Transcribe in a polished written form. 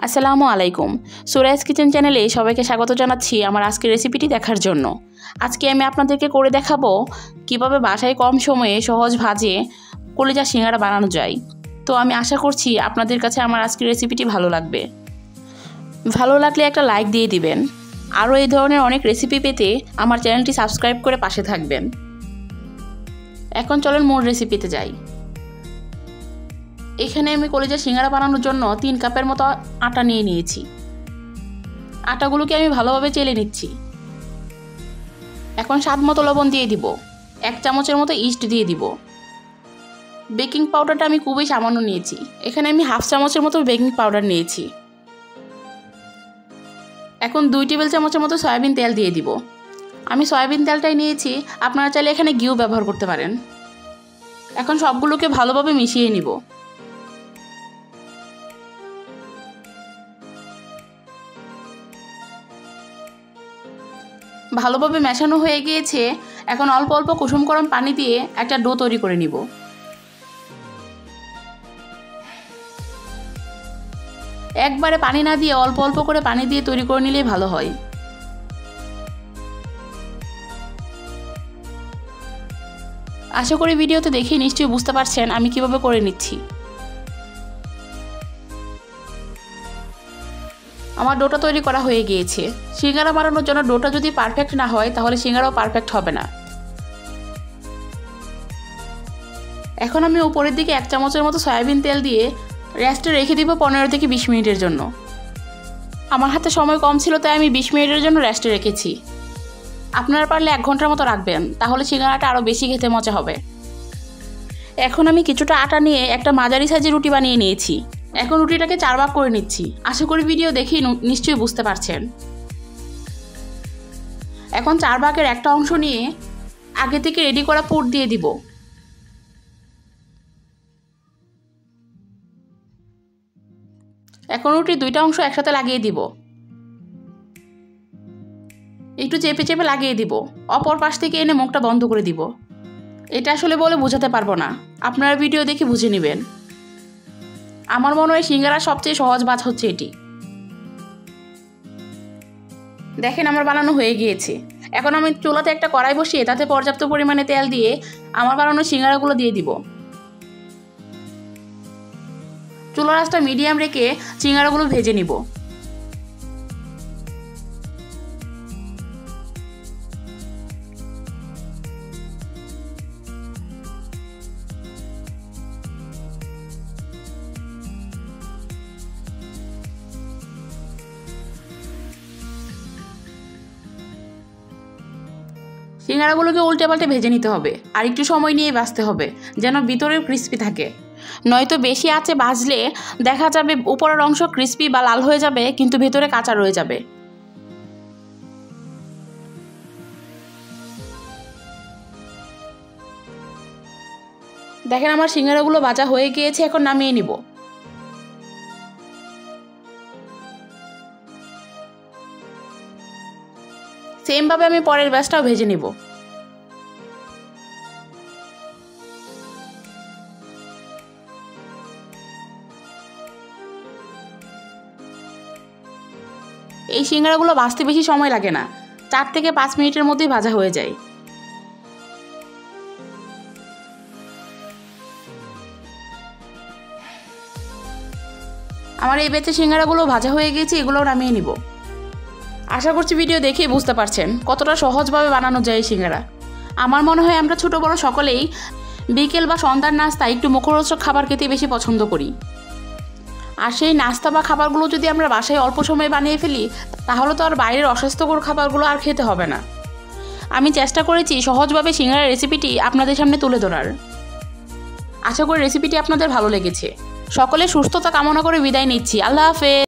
আসসালামু আলাইকুম। সুরাইজ কিচেন চ্যানেলে সবাইকে স্বাগত জানাচ্ছি আমার আজকের রেসিপিটি দেখার জন্য। আজকে আমি আপনাদেরকে করে দেখাবো কিভাবে বাসায় কম সময়ে সহজ ভাজে কলিজা সিঙ্গারা বানানো যায়। তো আমি আশা করছি আপনাদের কাছে আমার আজকের রেসিপিটি ভালো লাগবে। ভালো লাগলে একটা লাইক দিয়ে দিবেন। আরও এই ধরনের অনেক রেসিপি পেতে আমার চ্যানেলটি সাবস্ক্রাইব করে পাশে থাকবেন। এখন চলেন মূল রেসিপিতে যাই। এখানে আমি কলিজা সিঙ্গারা বানানোর জন্য 3 কাপের মতো আটা নিয়ে নিয়েছি। আটাগুলোকে আমি ভালোভাবে চেলে নিচ্ছি। এখন স্বাদ মতো লবণ দিয়ে দিব। 1 চামচের মতো ইস্ট দিয়ে দিব। বেকিং পাউডারটা আমি খুবই সামান্য নিয়েছি। এখানে আমি 1/2 চামচের মতো বেকিং পাউডার নিয়েছি। এখন 2 টেবিল চামচের মতো সয়াবিন তেল দিয়ে দিব। আমি সয়াবিন তেলটাই নিয়েছি, আপনারা চাইলে এখানে ঘিও ব্যবহার করতে পারেন। এখন সবগুলোকে ভালোভাবে মিশিয়ে নিব। ভালোভাবে মেশানো হয়ে গিয়েছে। এখন অল্প অল্প কুসুম গরম পানি দিয়ে একটা ডো তৈরি করে নিব। একবারে পানি না দিয়ে অল্প অল্প করে পানি দিয়ে তৈরি করে নিলেই ভালো হয়। আশা করি ভিডিওতে দেখে নিশ্চয়ই বুঝতে পারছেন আমি কিভাবে করে নিচ্ছি। আমার ডোটা তৈরি করা হয়ে গিয়েছে। সিঙ্গারা বানানোর জন্য ডোটা যদি পারফেক্ট না হয় তাহলে সিঙ্গারাও পারফেক্ট হবে না। এখন আমি উপরের দিকে 1 চামচের মতো সয়াবিন তেল দিয়ে রেস্টে রেখে দিব 15 থেকে 20 মিনিটের জন্য। আমার হাতে সময় কম ছিল তাই আমি 20 মিনিটের জন্য রেস্টে রেখেছি। আপনারা পারলে 1 ঘন্টার মতো রাখবেন, তাহলে সিঙ্গারাটা আরও বেশি খেতে মজা হবে। এখন আমি কিছুটা আটা নিয়ে একটা মাঝারি সাইজের রুটি বানিয়ে নিয়েছি। এখন রুটিটাকে 4 ভাগ করে নিচ্ছি। আশা করি ভিডিও দেখেই নিশ্চয়ই বুঝতে পারছেন। এখন 4 ভাগের একটা অংশ নিয়ে আগে থেকে রেডি করা পুর দিয়ে দিব। এখন রুটির 2টা অংশ একসাথে লাগিয়ে দিব। একটু চেপে চেপে লাগিয়ে দিব। অপর পাশ থেকে এনে মুখটা বন্ধ করে দিব। এটা আসলে বলে বোঝাতে পারবো না, আপনারা ভিডিও দেখে বুঝে নেবেন। আমার মনে হয় সিঙ্গারার সবচেয়ে সহজ ভাজ হচ্ছে এটি। দেখেন আমার বানানো হয়ে গিয়েছে। এখন আমি চুলাতে একটা কড়াই বসিয়ে তাতে পর্যাপ্ত পরিমাণে তেল দিয়ে আমার বানানো সিঙ্গারাগুলো দিয়ে দিব। চুলার আঁচটা মিডিয়াম রেখে সিঙ্গারাগুলো ভেজে নিব। সিঙ্গারাগুলোকে উল্টে পাল্টে ভেজে নিতে হবে, আর একটু সময় নিয়ে ভাজতে হবে যেন ভিতরের ক্রিস্পি থাকে। নয়তো বেশি আঁচে ভাজলে দেখা যাবে উপরের অংশ ক্রিস্পি বা লাল হয়ে যাবে কিন্তু ভেতরে কাঁচা রয়ে যাবে। দেখেন আমার সিঙ্গারাগুলো ভাজা হয়ে গিয়েছে, এখন নামিয়ে নিব। সেম ভাবে আমি পরের ব্যাচটাও ভেজে নিব। এই সিঙ্গারাগুলো ভাজতে বেশি সময় লাগে না, 4 থেকে 5 মিনিটের মধ্যেই ভাজা হয়ে যায়। আমার এই ব্যাচে সিঙ্গারাগুলো ভাজা হয়ে গিয়েছে, এগুলোও নামিয়ে নিব। আশা করছি ভিডিও দেখেই বুঝতে পারছেন কতটা সহজভাবে বানানো যায় সিঙ্গারা। আমার মনে হয় আমরা ছোট বড় সকলেই বিকেল বা সন্ধ্যার নাস্তায় একটু মুখরোচক খাবার খেতে বেশি পছন্দ করি। আর সেই নাস্তা বা খাবারগুলো যদি আমরা বাসায় অল্প সময়ে বানিয়ে ফেলি তাহলে তো আর বাইরের অস্বাস্থ্যকর খাবারগুলো আর খেতে হবে না। আমি চেষ্টা করেছি সহজভাবে সিঙ্গারার রেসিপিটি আপনাদের সামনে তুলে ধরার। আশা করি রেসিপিটি আপনাদের ভালো লেগেছে। সকলে সুস্থতা কামনা করে বিদায় নিচ্ছি। আল্লাহ হাফেজ।